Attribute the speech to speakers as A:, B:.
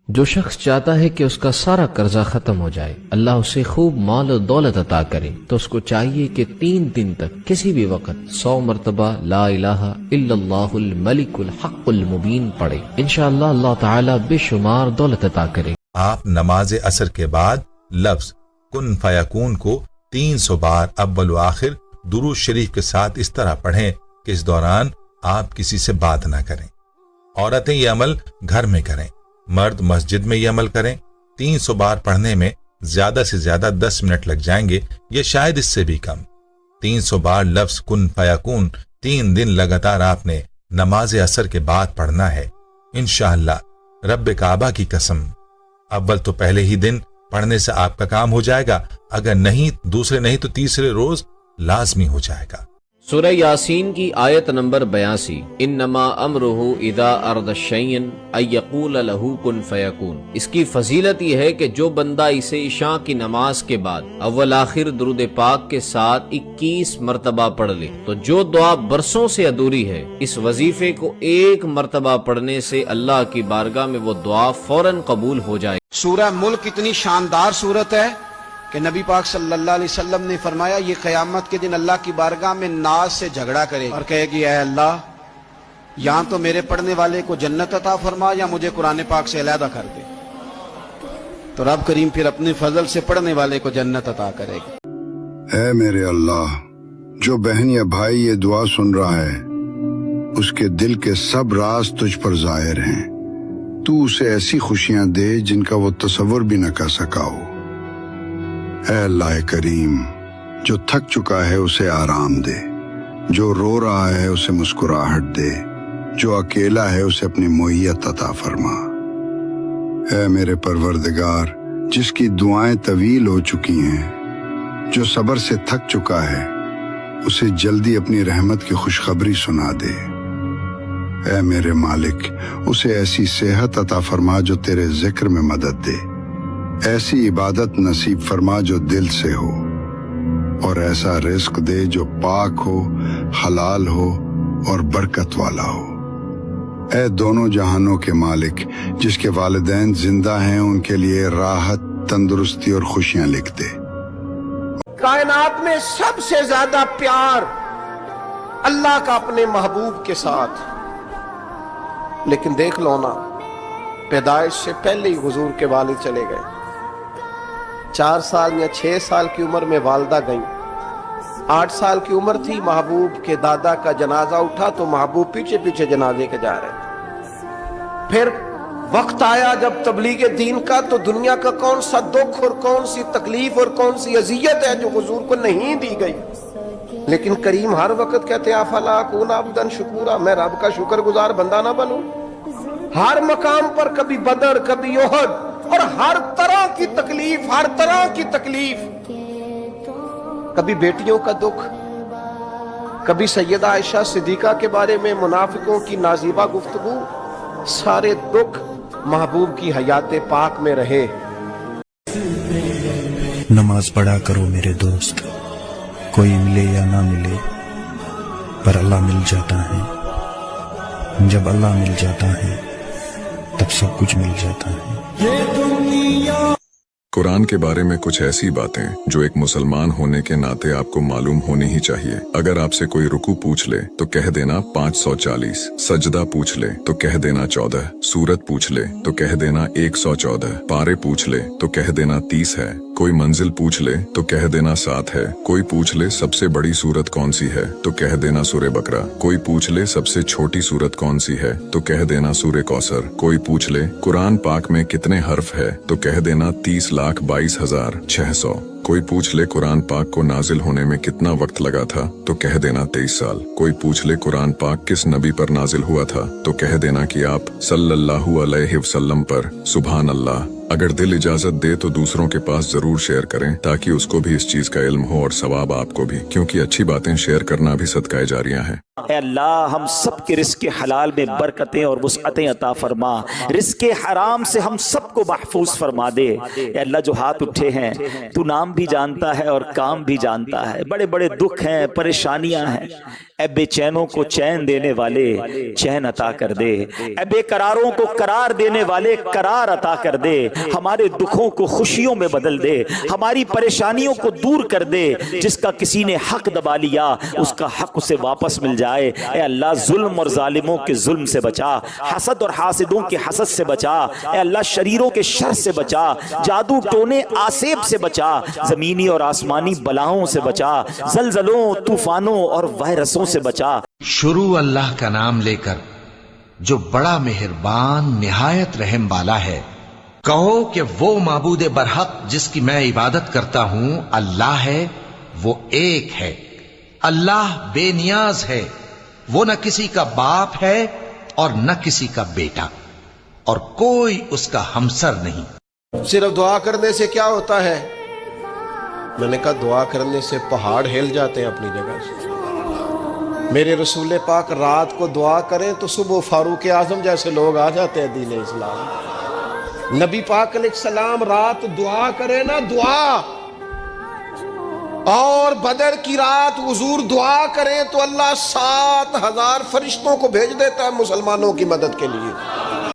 A: جو شخص چاہتا ہے کہ اس کا سارا قرضہ ختم ہو جائے، اللہ اسے خوب مال و دولت عطا کرے، تو اس کو چاہیے کہ 3 دن تک کسی بھی وقت 100 مرتبہ لا الہ الا اللہ الملک الحق المبین پڑھے۔ انشاءاللہ اللہ تعالی بے شمار دولت عطا کرے۔
B: آپ نماز عصر کے بعد لفظ کن فیکون کو 300 بار اول و آخر درود شریف کے ساتھ اس طرح پڑھیں کہ اس دوران آپ کسی سے بات نہ کریں۔ عورتیں یہ عمل گھر میں کریں، مرد مسجد میں یہ عمل کریں۔ 300 بار پڑھنے میں زیادہ سے زیادہ 10 منٹ لگ جائیں گے، یا شاید اس سے بھی کم۔ 300 بار لفظ کن فیکون 3 دن لگاتار آپ نے نماز عصر کے بعد پڑھنا ہے۔ انشاءاللہ رب کعبہ کی قسم، اول تو پہلے ہی دن پڑھنے سے آپ کا کام ہو جائے گا، اگر نہیں دوسرے نہیں تو تیسرے روز لازمی ہو جائے گا۔
A: سورہ یاسین کی آیت نمبر 82، انما امرہ اذا اراد شیئا ان یقول لہ کن فیکون۔ اس کی فضیلت یہ ہے کہ جو بندہ اسے عشاء کی نماز کے بعد اول آخر درود پاک کے ساتھ 21 مرتبہ پڑھ لے تو جو دعا برسوں سے ادھوری ہے، اس وظیفے کو 1 مرتبہ پڑھنے سے اللہ کی بارگاہ میں وہ دعا فوراً قبول ہو جائے۔
C: سورہ ملک اتنی شاندار صورت ہے کہ نبی پاک صلی اللہ علیہ وسلم نے فرمایا یہ قیامت کے دن اللہ کی بارگاہ میں ناز سے جھگڑا کرے اور کہے گی اے اللہ، یہاں تو میرے پڑھنے والے کو جنت عطا فرما یا مجھے قرآن پاک سے علیحدہ کر دے۔ تو رب کریم پھر اپنے فضل سے پڑھنے والے کو جنت عطا کرے گا۔
D: اے میرے اللہ، جو بہن یا بھائی یہ دعا سن رہا ہے اس کے دل کے سب راز تجھ پر ظاہر ہیں، تو اسے ایسی خوشیاں دے جن کا وہ تصور بھی نہ کر سکا ہو۔ اے اللہ کریم، جو تھک چکا ہے اسے آرام دے، جو رو رہا ہے اسے مسکراہٹ دے، جو اکیلا ہے اسے اپنی معیت عطا فرما۔ اے میرے پروردگار، جس کی دعائیں طویل ہو چکی ہیں، جو صبر سے تھک چکا ہے، اسے جلدی اپنی رحمت کی خوشخبری سنا دے۔ اے میرے مالک، اسے ایسی صحت عطا فرما جو تیرے ذکر میں مدد دے، ایسی عبادت نصیب فرما جو دل سے ہو، اور ایسا رزق دے جو پاک ہو، حلال ہو اور برکت والا ہو۔ اے دونوں جہانوں کے مالک، جس کے والدین زندہ ہیں ان کے لیے راحت، تندرستی اور خوشیاں لکھ دے۔
C: کائنات میں سب سے زیادہ پیار اللہ کا اپنے محبوب کے ساتھ، لیکن دیکھ لو نا، پیدائش سے پہلے ہی حضور کے والد چلے گئے۔ 4 سال یا 6 سال کی عمر میں والدہ گئیں، 8 سال کی عمر تھی، محبوب کے دادا کا جنازہ اٹھا تو محبوب پیچھے پیچھے جنازے کے جا رہے تھے۔ پھر وقت آیا جب تبلیغ دین کا، تو دنیا کا کون سا دکھ اور کون سی تکلیف اور کون سی اذیت ہے جو حضور کو نہیں دی گئی، لیکن کریم ہر وقت کہتے ہیں افلا اکون عبدا شکورا، میں رب کا شکر گزار بندہ نہ بنوں۔ ہر مقام پر کبھی بدر، کبھی احد، اور ہر طرح کی تکلیف، ہر طرح کی تکلیف، کبھی بیٹیوں کا دکھ، کبھی سیدہ عائشہ صدیقہ کے بارے میں منافقوں کی نازیبہ گفتگو، سارے دکھ محبوب کی حیات پاک میں رہے۔
E: نماز پڑھا کرو میرے دوست، کوئی ملے یا نہ ملے پر اللہ مل جاتا ہے۔ جب اللہ مل جاتا ہے تب سب کچھ مل جاتا ہے۔
F: قرآن کے بارے میں کچھ ایسی باتیں جو ایک مسلمان ہونے کے ناطے آپ کو معلوم ہونی ہی چاہیے۔ اگر آپ سے کوئی رکوع پوچھ لے تو کہہ دینا 540، سجدہ پوچھ لے تو کہہ دینا 14، سورت پوچھ لے تو کہہ دینا 114، پارے پوچھ لے تو کہہ دینا 30 ہے، کوئی منزل پوچھ لے تو کہہ دینا 7 ہے، کوئی پوچھ لے سب سے بڑی سورت کون سی ہے تو کہہ دینا سورہ بقرہ، کوئی پوچھ لے سب سے چھوٹی سورت کون سی ہے تو کہہ دینا سورہ کوثر، کوئی پوچھ لے قرآن پاک میں کتنے حرف ہے تو کہہ دینا 30,22,600، کوئی پوچھ لے قرآن پاک کو نازل ہونے میں کتنا وقت لگا تھا تو کہہ دینا 23 سال، کوئی پوچھ لے قرآن پاک کس نبی پر نازل ہوا تھا تو کہہ دینا کہ آپ صلی اللہ علیہ وسلم پر۔ سبحان اللہ۔ اگر دل اجازت دے تو دوسروں کے پاس ضرور شیئر کریں تاکہ اس کو بھی اس چیز کا علم ہو اور ثواب آپ کو بھی، کیونکہ اچھی باتیں شیئر کرنا بھی صدقہ جاریہ ہے۔
G: اے اللہ ہم سب کے رزق حلال میں برکتیں اور وسعتیں عطا فرما، رزق حرام سے ہم سب کو محفوظ فرما دے۔ اے اللہ جو ہاتھ اٹھے ہیں تو نام بھی جانتا ہے اور کام بھی جانتا ہے، بڑے بڑے دکھ ہیں، پریشانیاں ہیں، اے بے چینوں کو چین دینے والے چین عطا کر دے، اے بے قراروں کو قرار دینے والے قرار عطا کر دے، ہمارے دکھوں کو خوشیوں میں بدل دے، ہماری پریشانیوں کو دور کر دے، جس کا کسی نے حق دبا لیا اس کا حق اسے واپس مل جائے۔ اے اللہ ظلم اور ظالموں کے ظلم سے بچا، حسد اور حاسدوں کے حسد سے بچا، اے اللہ شریروں کے شر سے بچا، جادو ٹونے آسیب سے بچا، زمینی اور آسمانی بلاؤں سے بچا، زلزلوں طوفانوں اور وائرسوں سے بچا۔
H: شروع اللہ کا نام لے کر جو بڑا مہربان نہایت رحم والا ہے۔ کہو کہ وہ معبود برحق جس کی میں عبادت کرتا ہوں اللہ ہے، وہ ایک ہے، اللہ بے نیاز ہے، وہ نہ کسی کا باپ ہے اور نہ کسی کا بیٹا، اور کوئی اس کا ہمسر نہیں۔
C: صرف دعا کرنے سے کیا ہوتا ہے؟ میں نے کہا دعا کرنے سے پہاڑ ہل جاتے ہیں اپنی جگہ سے۔ میرے رسول پاک رات کو دعا کریں تو صبح فاروق اعظم جیسے لوگ آ جاتے ہیں دین اسلام۔ نبی پاک علیہ السلام رات دعا کریں نا، دعا، اور بدر کی رات حضور دعا کریں تو اللہ 7000 فرشتوں کو بھیج دیتا ہے مسلمانوں کی مدد کے لیے۔